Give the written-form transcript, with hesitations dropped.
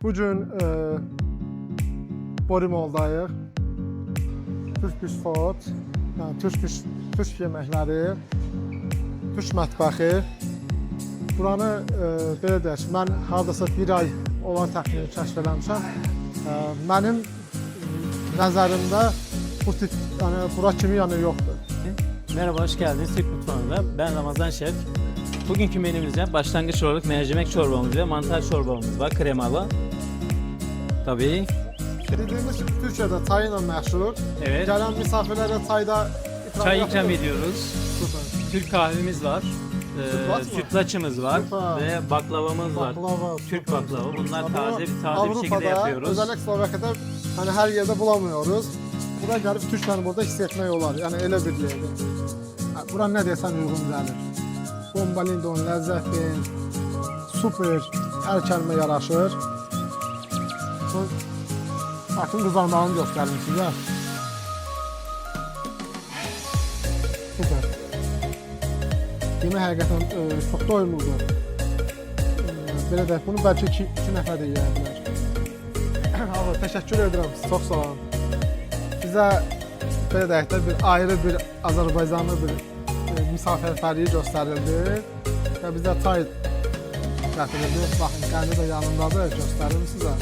Bugün Borimoldayıq. Türk food, yani Türk yeməkləri, Türk mətbəxi. Buranı belə deyək, mən hardasa bir ay olan təxmini kəşf eləmişəm. Mənim nəzərimdə bu tip, yəni bura kimi yanı yoxdur. Merhaba, hoş geldiniz Türk Mutfağı'nda. Ben Ramazan Şef. Bugünkü menümüzde başlangıç olarak mercimek çorbamız ve mantar çorbamız var, kremalı. Tabii. Dediğimiz gibi Türkiye'de çayla məşhur. Evet. Gelen misafirlere çayda Çay ikram ediyoruz. Süper. Türk kahvemiz var. Sütlaç mı? Sütlaçımız var Süper. ve baklavamız var. Baklava, Türk süper. baklava. Bunlar Ama taze bir şekilde yapıyoruz. Özellikle Slovakya'da hani her yerde bulamıyoruz. Buraya gelip Türkleri burada hissetmek olar. Yani öyle bir yerdir. Bura ne desen uygun gelir. Bombalindon, lezzetli, süper, her kelime yaraşır. Bakın kızarmağını gösterdim size. Süper. Yemək həqiqətən çox doyumludur. Belə deyək, bunu bəlkə iki nəfər də yeyə bilər. Abi, təşəkkür edirəm, çox sağ olun. Bizə belə deyək də bir ayrı bir Azərbaycanlı bir misafirperliyi göstərildi və bizə çay gətirildi. Baxın, qəndi də yanındadır, göstərim sizə.